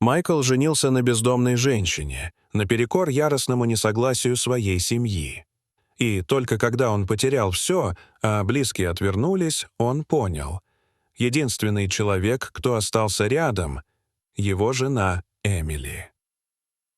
Майкл женился на бездомной женщине, наперекор яростному несогласию своей семьи. И только когда он потерял все, а близкие отвернулись, он понял. Единственный человек, кто остался рядом — его жена Эмили.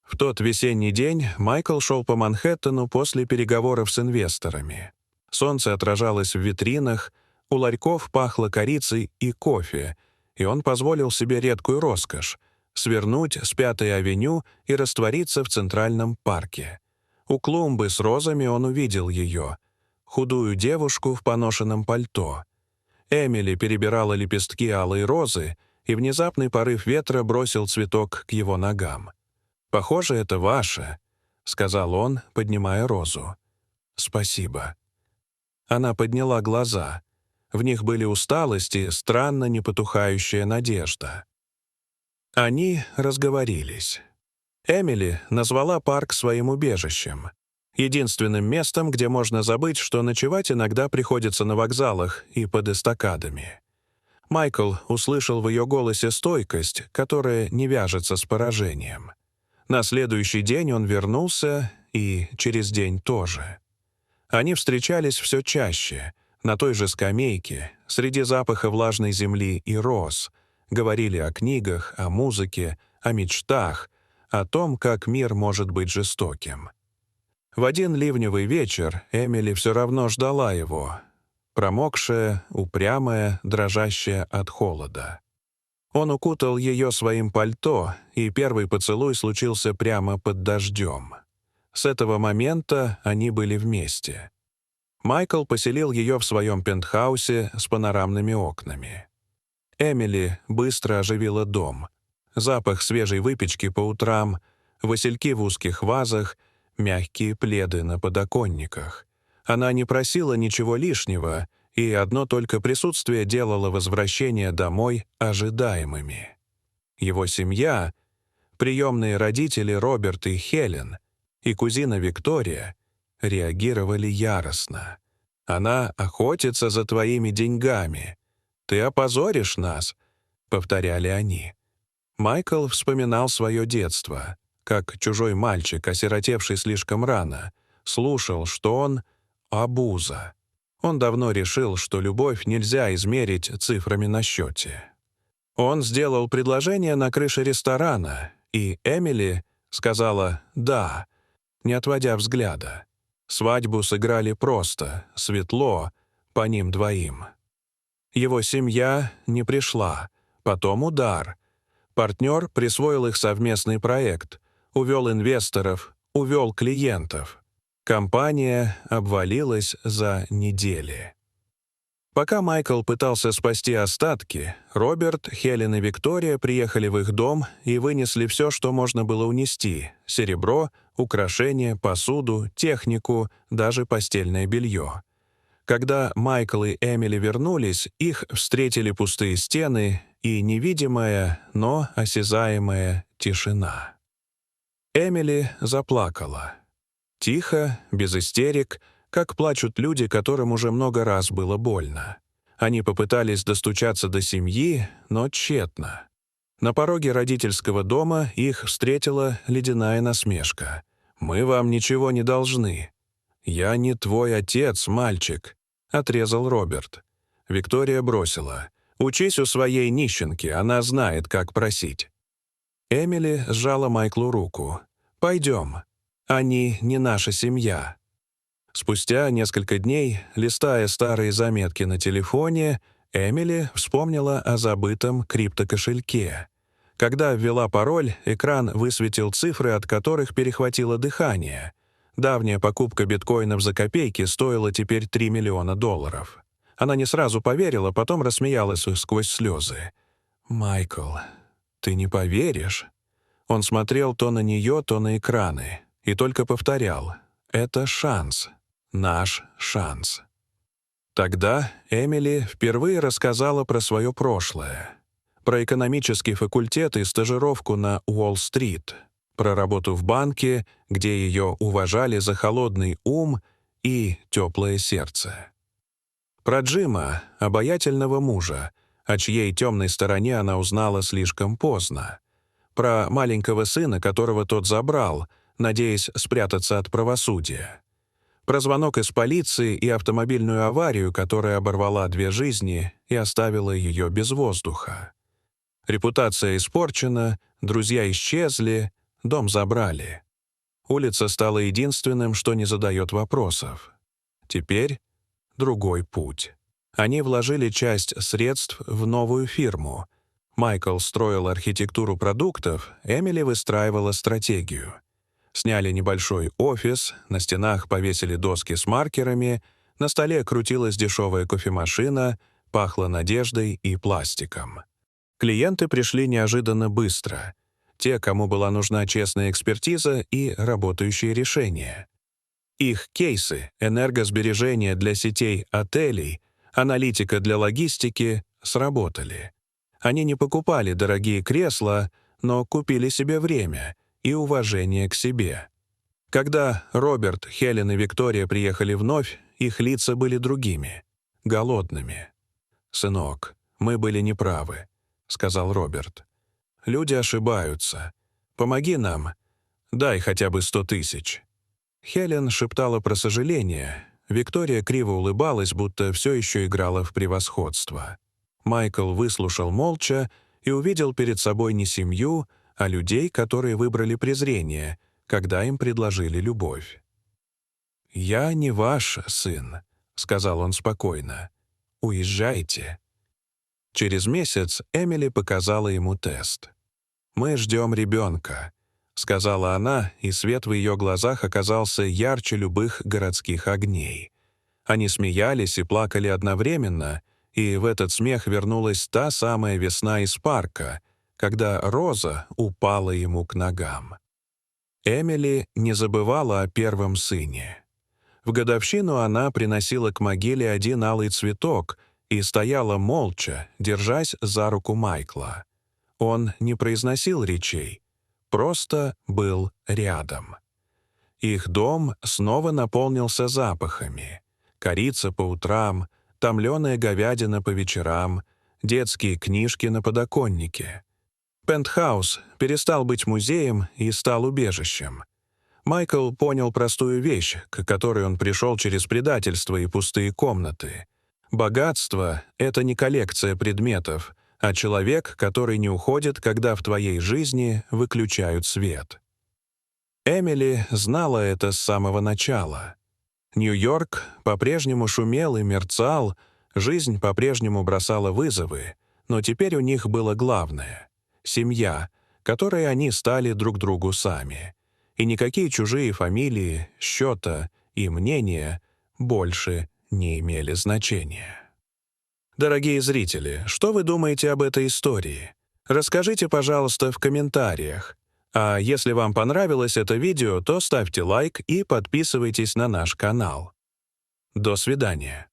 В тот весенний день Майкл шел по Манхэттену после переговоров с инвесторами. Солнце отражалось в витринах, у ларьков пахло корицей и кофе, и он позволил себе редкую роскошь — свернуть с Пятой авеню и раствориться в Центральном парке. У клумбы с розами он увидел ее, худую девушку в поношенном пальто. Эмили перебирала лепестки алой розы, и внезапный порыв ветра бросил цветок к его ногам. «Похоже, это ваше», — сказал он, поднимая розу. «Спасибо». Она подняла глаза. В них были усталость и странно непотухающая надежда. Они разговорились. Эмили назвала парк своим убежищем. Единственным местом, где можно забыть, что ночевать иногда приходится на вокзалах и под эстакадами. Майкл услышал в ее голосе стойкость, которая не вяжется с поражением. На следующий день он вернулся, и через день тоже. Они встречались все чаще, на той же скамейке, среди запаха влажной земли и роз, говорили о книгах, о музыке, о мечтах, о том, как мир может быть жестоким. В один ливневый вечер Эмили все равно ждала его, промокшая, упрямая, дрожащая от холода. Он укутал ее своим пальто, и первый поцелуй случился прямо под дождем. С этого момента они были вместе. Майкл поселил ее в своем пентхаусе с панорамными окнами. Эмили быстро оживила дом. Запах свежей выпечки по утрам, васильки в узких вазах, мягкие пледы на подоконниках. Она не просила ничего лишнего, и одно только присутствие делало возвращение домой ожидаемыми. Его семья, приемные родители Роберт и Хелен, и кузина Виктория реагировали яростно. «Она охотится за твоими деньгами. Ты опозоришь нас», — повторяли они. Майкл вспоминал свое детство, как чужой мальчик, осиротевший слишком рано, слушал, что он — обуза. Он давно решил, что любовь нельзя измерить цифрами на счете. Он сделал предложение на крыше ресторана, и Эмили сказала «да», не отводя взгляда. Свадьбу сыграли просто, светло, по ним двоим. Его семья не пришла, потом удар. Партнер присвоил их совместный проект, увел инвесторов, увел клиентов. Компания обвалилась за недели. Пока Майкл пытался спасти остатки, Роберт, Хелен и Виктория приехали в их дом и вынесли все, что можно было унести — серебро, украшения, посуду, технику, даже постельное белье. Когда Майкл и Эмили вернулись, их встретили пустые стены и невидимая, но осязаемая тишина. Эмили заплакала. Тихо, без истерик, как плачут люди, которым уже много раз было больно. Они попытались достучаться до семьи, но тщетно. На пороге родительского дома их встретила ледяная насмешка. «Мы вам ничего не должны». «Я не твой отец, мальчик», — отрезал Роберт. Виктория бросила. «Учись у своей нищенки, она знает, как просить». Эмили сжала Майклу руку. «Пойдем. Они не наша семья». Спустя несколько дней, листая старые заметки на телефоне, Эмили вспомнила о забытом криптокошельке. Когда ввела пароль, экран высветил цифры, от которых перехватило дыхание. Давняя покупка биткоинов за копейки стоила теперь $3 миллиона. Она не сразу поверила, потом рассмеялась сквозь слезы. «Майкл, ты не поверишь?» Он смотрел то на нее, то на экраны, и только повторял: «Это шанс. Наш шанс». Тогда Эмили впервые рассказала про свое прошлое. Про экономический факультет и стажировку на Уолл-стрит. Про работу в банке, где ее уважали за холодный ум и теплое сердце. Про Джима, обаятельного мужа, о чьей темной стороне она узнала слишком поздно. про маленького сына, которого тот забрал, надеясь спрятаться от правосудия. Про звонок из полиции и автомобильную аварию, которая оборвала 2 жизни и оставила ее без воздуха. Репутация испорчена, друзья исчезли, дом забрали. Улица стала единственным, что не задает вопросов. Теперь другой путь. Они вложили часть средств в новую фирму. Майкл строил архитектуру продуктов, Эмили выстраивала стратегию. Сняли небольшой офис, на стенах повесили доски с маркерами, на столе крутилась дешевая кофемашина, пахло надеждой и пластиком. Клиенты пришли неожиданно быстро. Те, кому была нужна честная экспертиза и работающие решения. Их кейсы, энергосбережения для сетей отелей, аналитика для логистики сработали. Они не покупали дорогие кресла, но купили себе время и уважение к себе. Когда Роберт, Хелен и Виктория приехали вновь, их лица были другими, голодными. «Сынок, мы были неправы», — сказал Роберт. «Люди ошибаются. Помоги нам. Дай хотя бы 100 000». Хелен шептала про сожаление. Виктория криво улыбалась, будто все еще играла в превосходство. Майкл выслушал молча и увидел перед собой не семью, а людей, которые выбрали презрение, когда им предложили любовь. «Я не ваш сын», — сказал он спокойно. «Уезжайте». Через месяц Эмили показала ему тест. «Мы ждем ребенка», — сказала она, и свет в ее глазах оказался ярче любых городских огней. Они смеялись и плакали одновременно, и в этот смех вернулась та самая весна из парка, когда Роза упала ему к ногам. Эмили не забывала о первом сыне. В годовщину она приносила к могиле один алый цветок и стояла молча, держась за руку Майкла. Он не произносил речей, просто был рядом. Их дом снова наполнился запахами. Корица по утрам, томленая говядина по вечерам, детские книжки на подоконнике. Пентхаус перестал быть музеем и стал убежищем. Майкл понял простую вещь, к которой он пришел через предательство и пустые комнаты. Богатство — это не коллекция предметов, а человек, который не уходит, когда в твоей жизни выключают свет. Эмили знала это с самого начала. Нью-Йорк по-прежнему шумел и мерцал, жизнь по-прежнему бросала вызовы, но теперь у них было главное — семья, которой они стали друг другу сами. И никакие чужие фамилии, счета и мнения больше не имели значения. Дорогие зрители, что вы думаете об этой истории? Расскажите, пожалуйста, в комментариях. А если вам понравилось это видео, то ставьте лайк и подписывайтесь на наш канал. До свидания.